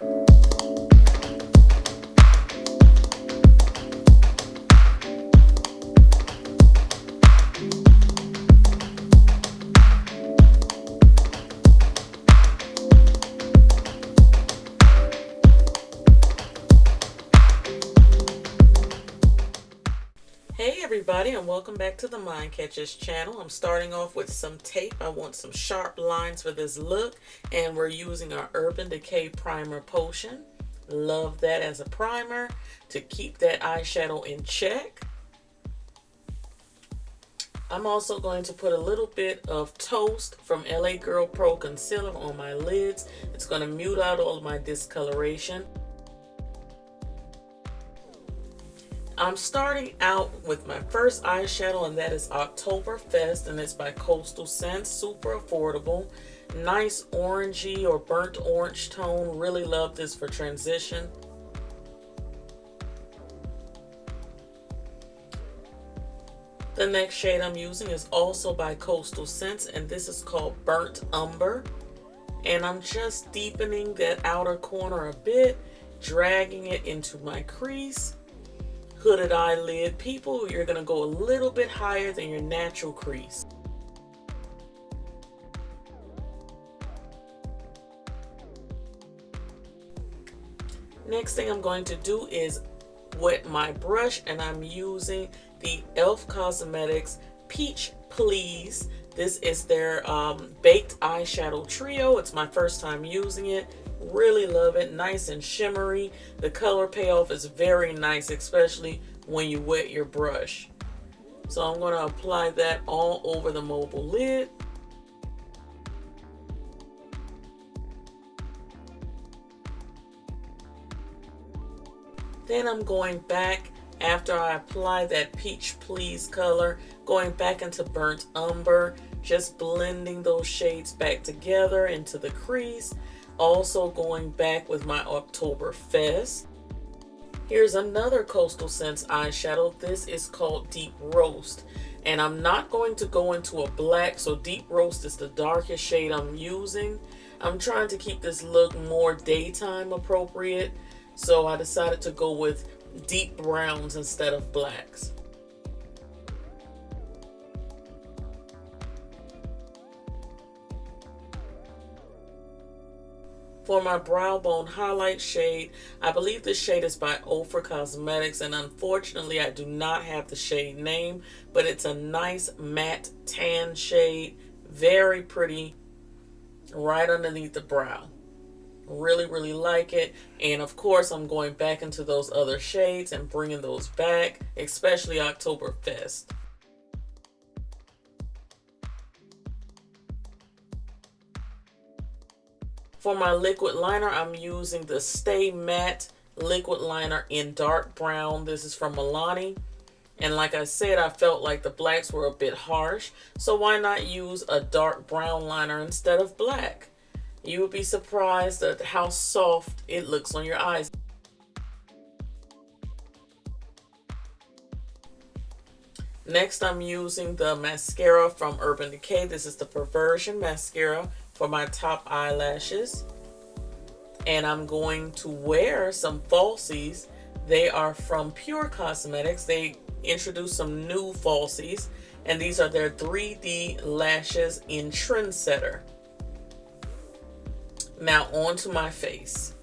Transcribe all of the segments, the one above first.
Hey everybody, and welcome back to the MindCatcher's channel. I'm starting off with some tape. I want some sharp lines for this look, and we're using our Urban Decay Primer Potion. Love that as a primer to keep that eyeshadow in check. I'm also going to put a little bit of Toast from LA Girl Pro Concealer on my lids. It's going to mute out all of my discoloration. I'm starting out with my first eyeshadow, and that is Oktoberfest, and it's by Coastal Scents. Super affordable. Nice orangey or burnt orange tone. Really love this for transition. The next shade I'm using is also by Coastal Scents, and this is called Burnt Umber. And I'm just deepening that outer corner a bit, dragging it into my crease. Hooded eyelid people, you're going to go a little bit higher than your natural crease. Next thing I'm going to do is wet my brush, and I'm using the e.l.f. Cosmetics Peach Please. This is their baked eyeshadow trio. It's my first time using it. Really love it. Nice and shimmery. The color payoff is very nice, especially when you wet your brush. So I'm going to apply that all over the mobile lid. Then I'm going back, after I apply that Peach Please color, going back into Burnt Umber, just blending those shades back together into the crease. Also going back with my Oktoberfest. Here's another Coastal Scents eyeshadow. This is called Deep Roast. And I'm not going to go into a black, so Deep Roast is the darkest shade I'm using. I'm trying to keep this look more daytime appropriate, so I decided to go with deep browns instead of blacks. For my brow bone highlight shade, I believe this shade is by Ofra Cosmetics, and unfortunately I do not have the shade name, but it's a nice matte tan shade, very pretty, right underneath the brow. Really like it. And of course I'm going back into those other shades and bringing those back, especially Oktoberfest. For my liquid liner, I'm using the Stay Matte liquid liner in dark brown. This is from Milani. And like I said, I felt like the blacks were a bit harsh, so why not use a dark brown liner instead of black? You would be surprised at how soft it looks on your eyes. Next, I'm using the mascara from Urban Decay. This is the Perversion Mascara for my top eyelashes. And I'm going to wear some falsies. They are from Pur Cosmetics. They introduced some new falsies, and these are their 3D lashes in Trendsetter. Now onto my face.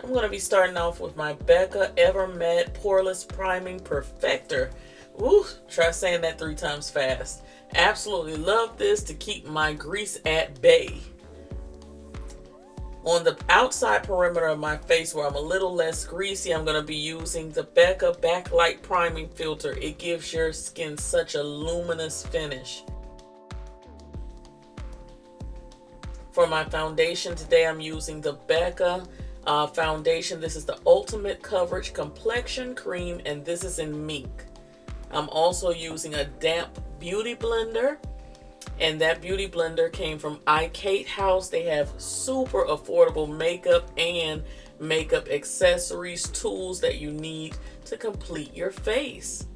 I'm going to be starting off with my Becca Ever Matte Poreless Priming Perfector. Woo, try saying that 3 times fast. Absolutely love this to keep my grease at bay. On the outside perimeter of my face where I'm a little less greasy, I'm going to be using the Becca Backlight Priming Filter. It gives your skin such a luminous finish. For my foundation today, I'm using the Becca foundation. This is the Ultimate Coverage Complexion Cream, and this is in Mink. I'm also using a damp beauty blender, and that beauty blender came from iKate House. They have super affordable makeup and makeup accessories, tools that you need to complete your face.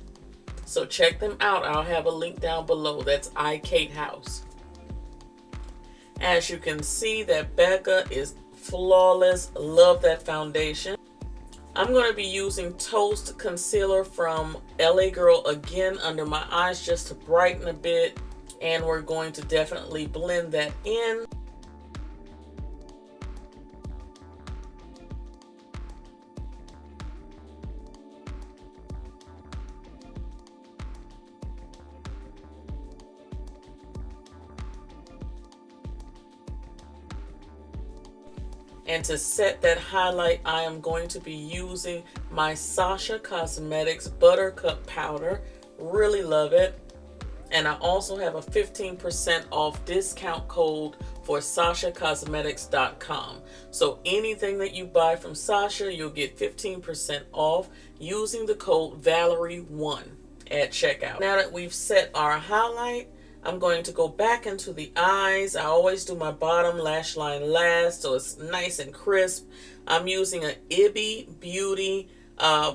So check them out. I'll have a link down below. That's iKate House. As you can see, that Becca is flawless. Love that foundation. I'm going to be using Toast Concealer from LA Girl again under my eyes just to brighten a bit. And we're going to definitely blend that in. And to set that highlight, I am going to be using my Sacha Cosmetics Buttercup powder. Really love it. And I also have a 15% off discount code for SachaCosmetics.com. So anything that you buy from Sacha, you'll get 15% off using the code Valerie1 at checkout. Now that we've set our highlight, I'm going to go back into the eyes. I always do my bottom lash line last, so it's nice and crisp. I'm using an Ibby Beauty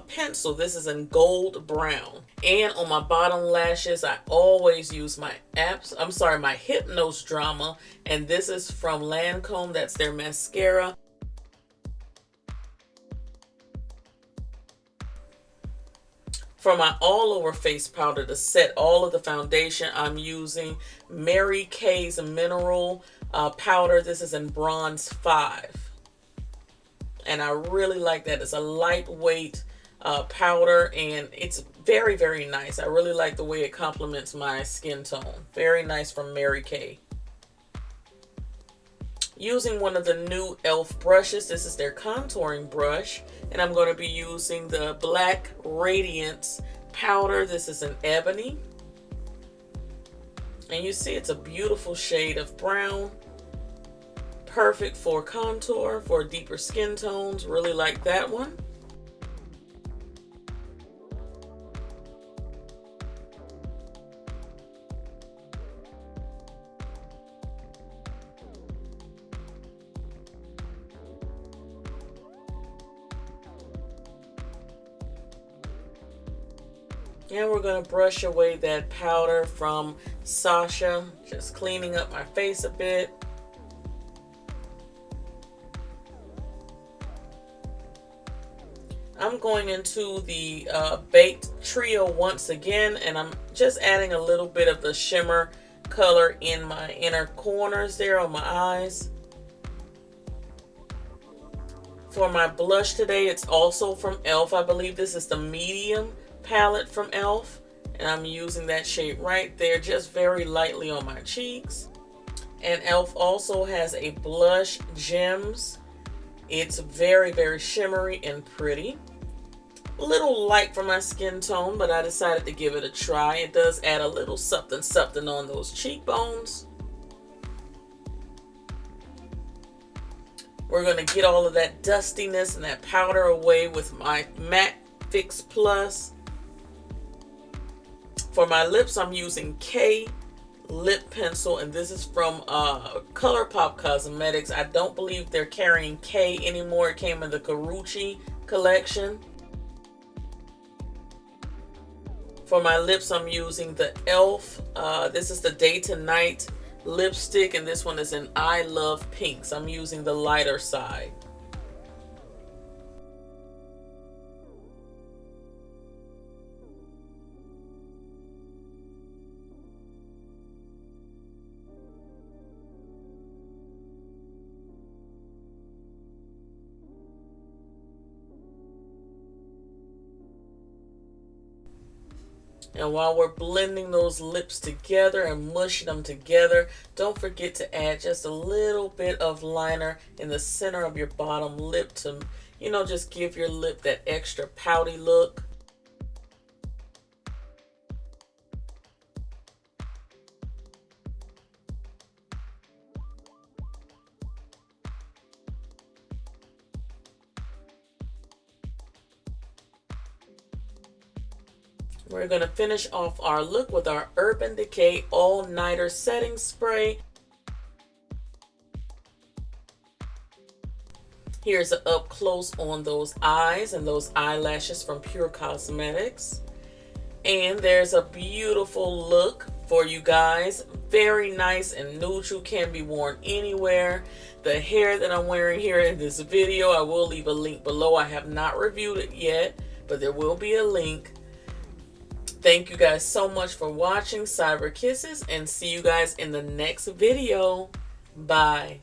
pencil. This is in gold brown. And on my bottom lashes, I always use my Hypnose Drama, and this is from Lancome. That's their mascara. For my all over face powder to set all of the foundation, I'm using Mary Kay's Mineral powder. This is in Bronze 5. And I really like that. It's a lightweight powder, and it's very, very nice. I really like the way it complements my skin tone. Very nice from Mary Kay. Using one of the new e.l.f. brushes. This is their contouring brush. And I'm going to be using the Black Radiance powder. This is an Ebony. And you see it's a beautiful shade of brown. Perfect for contour, for deeper skin tones. Really like that one. And we're going to brush away that powder from Sacha, just cleaning up my face a bit. I'm going into the Baked Trio once again, and I'm just adding a little bit of the shimmer color in my inner corners there on my eyes. For my blush today, it's also from e.l.f. I believe this is the medium palette from e.l.f. and I'm using that shade right there, just very lightly on my cheeks. And e.l.f. also has a blush, Gems. It's very, very shimmery and pretty. A little light for my skin tone, but I decided to give it a try. It does add a little something something on those cheekbones. We're going to get all of that dustiness and that powder away with my Matte Fix Plus. For my lips, I'm using K lip pencil, and this is from ColourPop Cosmetics. I don't believe they're carrying K anymore. It came in the Karuchi collection. For my lips, I'm using the e.l.f. This is the Day to Night lipstick, and this one is in I Love Pinks. I'm using the lighter side. And while we're blending those lips together and mushing them together, don't forget to add just a little bit of liner in the center of your bottom lip to, just give your lip that extra pouty look. We're going to finish off our look with our Urban Decay All Nighter Setting Spray. Here's an up close on those eyes and those eyelashes from Pure Cosmetics. And there's a beautiful look for you guys. Very nice and neutral, can be worn anywhere. The hair that I'm wearing here in this video, I will leave a link below. I have not reviewed it yet, but there will be a link. Thank you guys so much for watching. Cyber kisses, and see you guys in the next video. Bye.